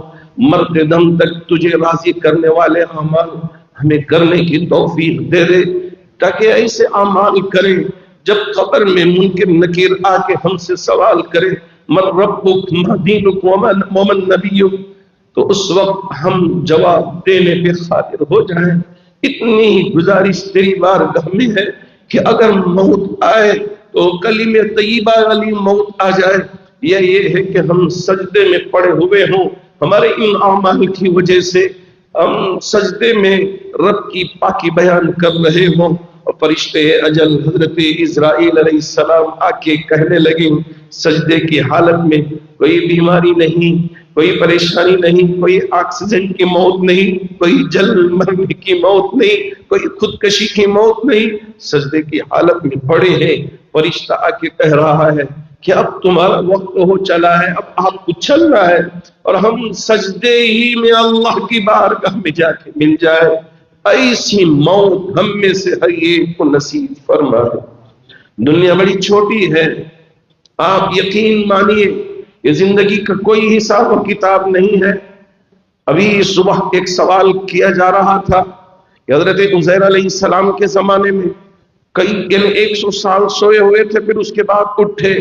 مرتے دم تک تجھے راضی کرنے والے اعمال ہمیں کرنے کی توفیق دے دے، تاکہ ایسے اعمال کریں جب قبر میں منکر نکیر آ کے ہم سے سوال کرے من ربک ما دینک ومن نبیک، تو اس وقت ہم جواب دینے پہ قادر ہو جائیں۔ اتنی گزارش تیری بارگاہ میں ہے کہ اگر موت آئے تو کلمہ طیبہ والی موت آ جائے، یا یہ ہے کہ ہم سجدے میں پڑے ہوئے ہوں، ہمارے ان اعمال کی وجہ سے ہم سجدے میں رب کی پاکی بیان کر رہے ہوں، اور فرشتے اجل حضرت اسرائیل علیہ السلام آ کے کہنے لگے سجدے کی حالت میں کوئی بیماری نہیں، کوئی پریشانی نہیں، کوئی آکسیجن کی موت نہیں، کوئی جل مرنے کی موت نہیں، کوئی خودکشی کی موت نہیں، سجدے کی حالت میں پڑے ہیں۔ فرشتہ آ کے کہہ رہا ہے کہ اب تمہارا وقت ہو چلا ہے، اب آپ کو چلنا ہے، اور ہم سجدے ہی میں اللہ کی بارگاہ میں جا کے مل جائے۔ ایسی موت ہم میں سے ہر ایک کو نصیب فرما۔ دنیا بڑی چھوٹی ہے، آپ یقین مانیے کہ زندگی کا کوئی حساب و کتاب نہیں ہے۔ ابھی صبح ایک سوال کیا جا رہا تھا کہ حضرت عزیر علیہ السلام کے زمانے میں کئی 100 سال سوئے ہوئے تھے، پھر اس کے بعد اٹھے،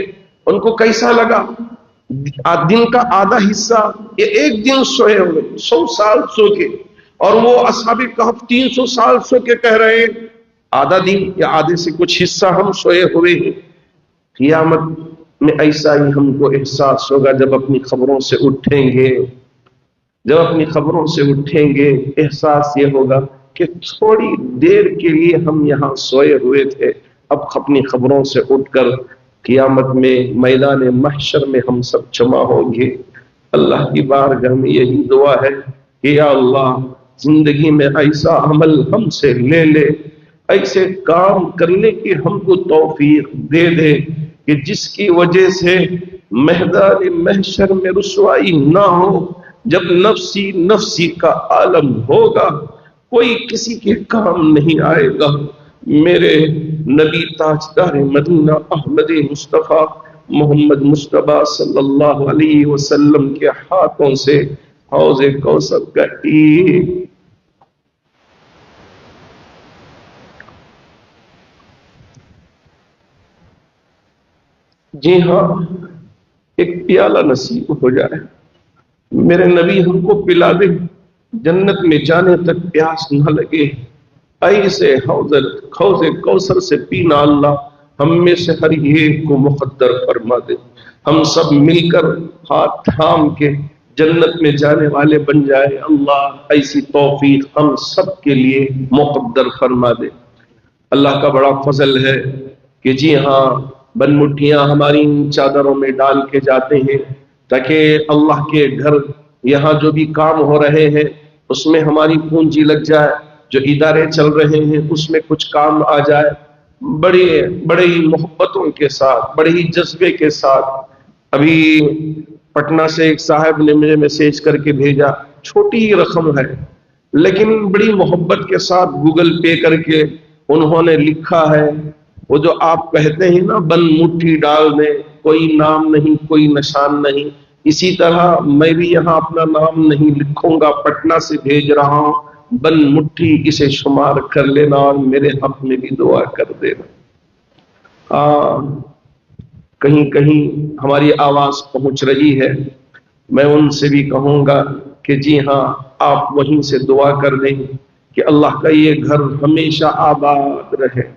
ان کو کیسا لگا؟ دن کا آدھا حصہ یہ ایک دن سوئے ہوئے، 100 سال سو کے، اور وہ اصحاب کہف 300 سال سو کے کہہ رہے ہیں آدھا دن یا آدھے سے کچھ حصہ ہم سوئے ہوئے ہیں۔ قیامت میں ایسا ہی ہم کو احساس ہوگا جب اپنی خبروں سے اٹھیں گے، جب اپنی خبروں سے اٹھیں گے احساس یہ ہوگا کہ تھوڑی دیر کے لیے ہم یہاں سوئے ہوئے تھے، اب اپنی خبروں سے اٹھ کر قیامت میں میدان محشر میں ہم سب جمع ہوں گے۔ اللہ کی بارگاہ میں یہی دعا ہے کہ یا اللہ زندگی میں ایسا عمل ہم سے لے لے، ایسے کام کرنے کی ہم کو توفیق دے دے کہ جس کی وجہ سے میدان محشر میں رسوائی نہ ہو۔ جب نفسی نفسی کا عالم ہوگا کوئی کسی کے کام نہیں آئے گا۔ میرے نبی تاجدار مدینہ احمد مصطفیٰ محمد مصطفیٰ صلی اللہ علیہ وسلم کے ہاتھوں سے حوض کوثر کا ایک جی ہاں ایک پیالہ نصیب ہو جائے، میرے نبی ہم کو پلا دے، جنت میں جانے تک پیاس نہ لگے، ایسے حوض کوثر سے پینا اللہ ہم میں سے ہر ایک کو مقدر فرما دے۔ ہم سب مل کر ہاتھ تھام کے جنت میں جانے والے بن جائے، اللہ ایسی توفیق ہم سب کے لیے مقدر فرما دے۔ اللہ کا بڑا فضل ہے کہ جی ہاں بن مٹھیاں ہماری چادروں میں ڈال کے جاتے ہیں تاکہ اللہ کے گھر یہاں جو بھی کام ہو رہے ہیں اس میں ہماری پونجی لگ جائے، جو ادارے چل رہے ہیں اس میں کچھ کام آ جائے۔ بڑے ہی محبتوں کے ساتھ، بڑے ہی جذبے کے ساتھ۔ ابھی پٹنہ سے ایک صاحب نے مجھے میسج کر کے بھیجا، چھوٹی ہی رقم ہے لیکن بڑی محبت کے ساتھ گوگل پے کر کے انہوں نے لکھا ہے، وہ جو آپ کہتے ہیں نا بن مٹھی ڈال دیں، کوئی نام نہیں کوئی نشان نہیں، اسی طرح میں بھی یہاں اپنا نام نہیں لکھوں گا، پٹنہ سے بھیج رہا ہوں، بن مٹھی اسے شمار کر لینا اور میرے حق میں بھی دعا کر دینا۔ کہیں کہیں ہماری آواز پہنچ رہی ہے، میں ان سے بھی کہوں گا کہ جی ہاں آپ وہیں سے دعا کر دیں کہ اللہ کا یہ گھر ہمیشہ آباد رہے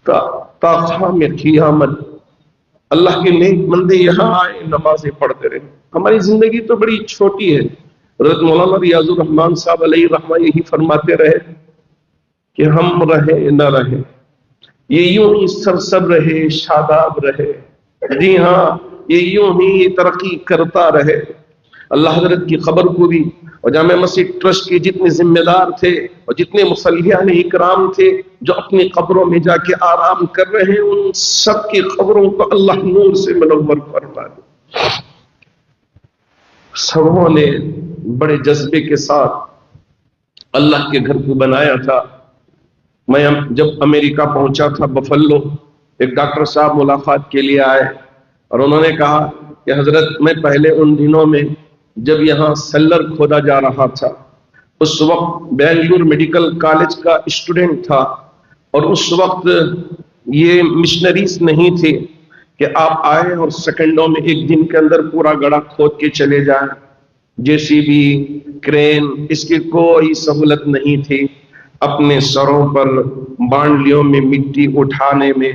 تا قیام قیامت۔ اللہ کے نیک بندے یہاں آئے نمازیں پڑھتے رہے۔ ہماری زندگی تو بڑی چھوٹی ہے، حضرت مولانا ریاض الرحمان صاحب علیہ رحمہ یہی فرماتے رہے کہ ہم رہے نہ رہے یہ یوں ہی سرسب رہے شاداب رہے، جی ہاں یہ یوں ہی ترقی کرتا رہے۔ اللہ حضرت کی خبر کو بھی اور جامع مسجد ٹرسٹ کے جتنے ذمہ دار تھے اور جتنے مصلیان اکرام تھے جو اپنی قبروں میں جا کے آرام کر رہے ہیں، ان سب کی قبروں کو اللہ نور سے منور فرما دے۔ سبوں نے بڑے جذبے کے ساتھ اللہ کے گھر کو بنایا تھا۔ میں جب امریکہ پہنچا تھا بفلو، ایک ڈاکٹر صاحب ملاقات کے لیے آئے اور انہوں نے کہا کہ حضرت میں پہلے ان دنوں میں جب یہاں سیلر کھودا جا رہا تھا، اس وقت بنگلور میڈیکل کالج کا اسٹوڈنٹ تھا، اور اس وقت یہ مشنریز نہیں تھے کہ آپ آئے اور سیکنڈوں میں ایک دن کے اندر پورا گڑھا کھود کے چلے جائیں، JCB کرین اس کی کوئی سہولت نہیں تھی۔ اپنے سروں پر بانڈلیوں میں مٹی اٹھانے میں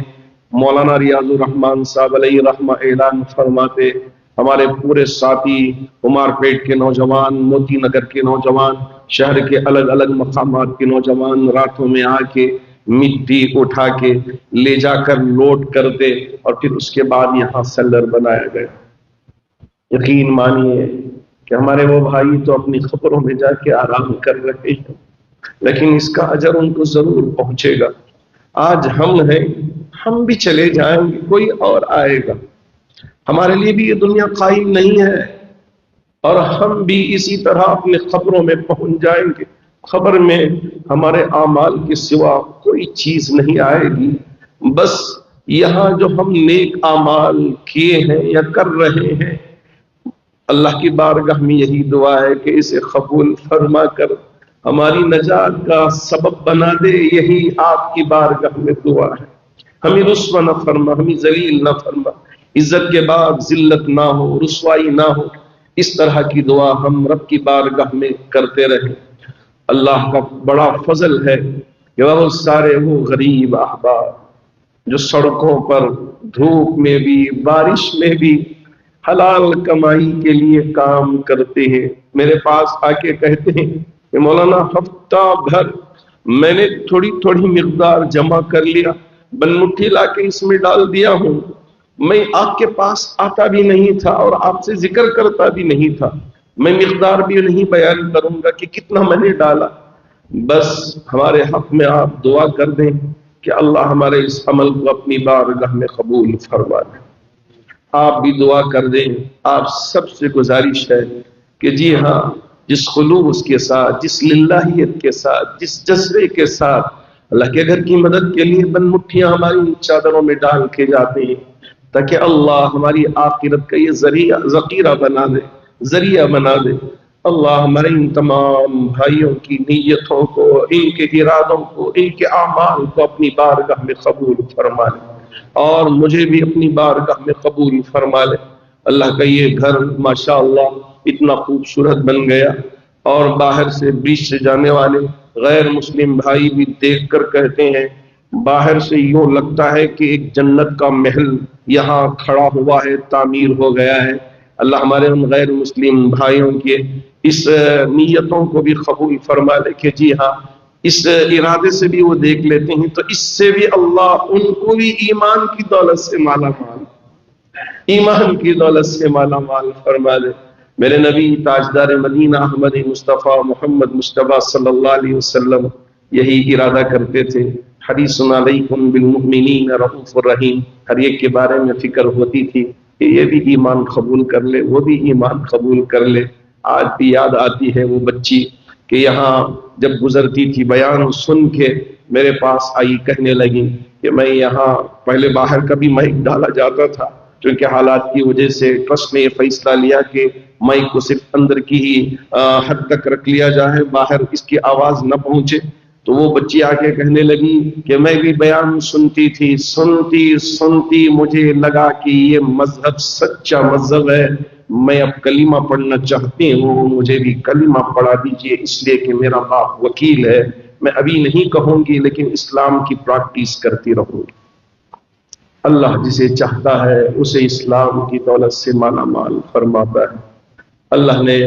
مولانا ریاض الرحمان صاحب علیہ رحمہ اعلان فرماتے، ہمارے پورے ساتھی عمار پیٹ کے نوجوان، موتی نگر کے نوجوان، شہر کے الگ الگ مقامات کے نوجوان راتوں میں آ کے مٹی اٹھا کے لے جا کر لوڈ کرتے اور پھر اس کے بعد یہاں سیلر بنایا گیا۔ یقین مانیے کہ ہمارے وہ بھائی تو اپنی قبروں میں جا کے آرام کر رہے ہیں، لیکن اس کا اجر ان کو ضرور پہنچے گا۔ آج ہم ہیں، ہم بھی چلے جائیں گے، کوئی اور آئے گا۔ ہمارے لیے بھی یہ دنیا قائم نہیں ہے، اور ہم بھی اسی طرح اپنے قبروں میں پہنچ جائیں گے۔ قبر میں ہمارے اعمال کے سوا کوئی چیز نہیں آئے گی، بس یہاں جو ہم نیک اعمال کیے ہیں یا کر رہے ہیں، اللہ کی بارگاہ میں یہی دعا ہے کہ اسے قبول فرما کر ہماری نجات کا سبب بنا دے۔ یہی آپ کی بارگاہ میں دعا ہے۔ ہمیں رسوا نہ فرما، ہمیں ذلیل نہ فرما، عزت کے بعد ذلت نہ ہو، رسوائی نہ ہو۔ اس طرح کی دعا ہم رب کی بارگاہ میں کرتے رہیں۔ اللہ کا بڑا فضل ہے کہ بہت سارے وہ غریب احباب جو سڑکوں پر دھوپ میں بھی بارش میں بھی حلال کمائی کے لیے کام کرتے ہیں، میرے پاس آ کے کہتے ہیں کہ مولانا ہفتہ بھر میں نے تھوڑی تھوڑی مقدار جمع کر لیا، بن مٹھی لا کے اس میں ڈال دیا ہوں، میں آپ کے پاس آتا بھی نہیں تھا اور آپ سے ذکر کرتا بھی نہیں تھا، میں مقدار بھی نہیں بیان کروں گا کہ کتنا میں نے ڈالا۔ بس ہمارے حق میں آپ دعا کر دیں کہ اللہ ہمارے اس عمل کو اپنی بارگاہ میں قبول فرما دے۔ آپ بھی دعا کر دیں۔ آپ سب سے گزارش ہے کہ جی ہاں، جس خلوص کے ساتھ، جس للہیت کے ساتھ، جس جذبے کے ساتھ اللہ کے گھر کی مدد کے لیے بن مٹھیاں ہماری چادروں میں ڈال کے جاتے ہیں، تاکہ اللہ ہماری آخرت کا یہ ذخیرہ بنا دے، ذریعہ بنا دے۔ اللہ ہمارے ان تمام بھائیوں کی نیتوں کو، ان کے ارادوں کو، ان کے اعمال کو اپنی بارگاہ میں قبول فرما لے، اور مجھے بھی اپنی بارگاہ میں قبول فرما لے۔ اللہ کا یہ گھر ماشاءاللہ اتنا خوبصورت بن گیا، اور باہر سے بیچ سے جانے والے غیر مسلم بھائی بھی دیکھ کر کہتے ہیں باہر سے یوں لگتا ہے کہ ایک جنت کا محل یہاں کھڑا ہوا ہے، تعمیر ہو گیا ہے۔ اللہ ہمارے ان غیر مسلم بھائیوں کے اس نیتوں کو بھی قبول فرما لے کہ جی ہاں، اس ارادے سے بھی وہ دیکھ لیتے ہیں تو اس سے بھی اللہ ان کو بھی ایمان کی دولت سے مالا مال، ایمان کی دولت سے مالا مال فرما دے۔ میرے نبی تاجدار مدینہ احمد مصطفیٰ محمد مصطفیٰ صلی اللہ علیہ وسلم یہی ارادہ کرتے تھے۔ حریص علیکم بالمؤمنین رؤوف الرحیم، ہر ایک کے بارے میں فکر ہوتی تھی کہ یہ بھی ایمان قبول کر لے، وہ بھی ایمان قبول کر لے۔ آج بھی یاد آتی ہے وہ بچی کہ یہاں جب گزرتی تھی، بیان سن کے میرے پاس آئی، کہنے لگی کہ میں یہاں پہلے باہر کا بھی مائک ڈالا جاتا تھا، کیونکہ حالات کی وجہ سے ٹرسٹ نے یہ فیصلہ لیا کہ مائک کو صرف اندر کی ہی حد تک رکھ لیا جائے، باہر اس کی آواز نہ پہنچے۔ تو وہ بچی آ کے کہنے لگی کہ میں بھی بیان سنتی تھی، سنتی مجھے لگا کہ یہ مذہب سچا مذہب ہے، میں اب کلمہ پڑھنا چاہتی ہوں، مجھے بھی کلمہ پڑھا دیجئے، اس لیے کہ میرا باپ وکیل ہے، میں ابھی نہیں کہوں گی لیکن اسلام کی پریکٹس کرتی رہوں گی۔ اللہ جسے چاہتا ہے اسے اسلام کی دولت سے مالا مال فرماتا ہے۔ اللہ نے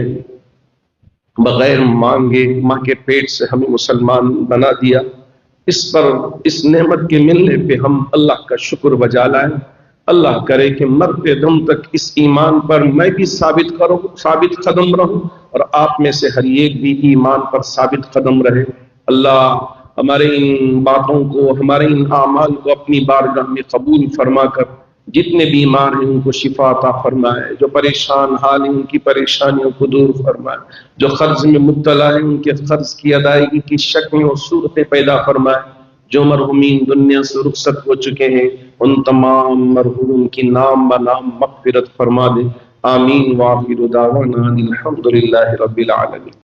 بغیر مانگے ماں کے پیٹ سے ہمیں مسلمان بنا دیا، اس نعمت کے ملنے پہ ہم اللہ کا شکر بجا لائیں۔ اللہ کرے کہ مرتے دم تک اس ایمان پر میں بھی ثابت قدم رہوں، اور آپ میں سے ہر ایک بھی ایمان پر ثابت قدم رہے۔ اللہ ہمارے ان باتوں کو، ہمارے ان اعمال کو اپنی بارگاہ میں قبول فرما کر جتنے بیمار ہیں ان کو شفا عطا فرمائے، جو پریشان حال ہیں ان کی پریشانیوں کو دور فرمائے، جو قرض میں مبتلا ہیں ان کے قرض کی ادائیگی کی شکلیں اور صورتیں پیدا فرمائے، جو مرحومین دنیا سے رخصت ہو چکے ہیں ان تمام مرحومین کی نام بنام مغفرت فرما دے۔ آمین۔ وآخر دعوانا الحمدللہ رب العالمین۔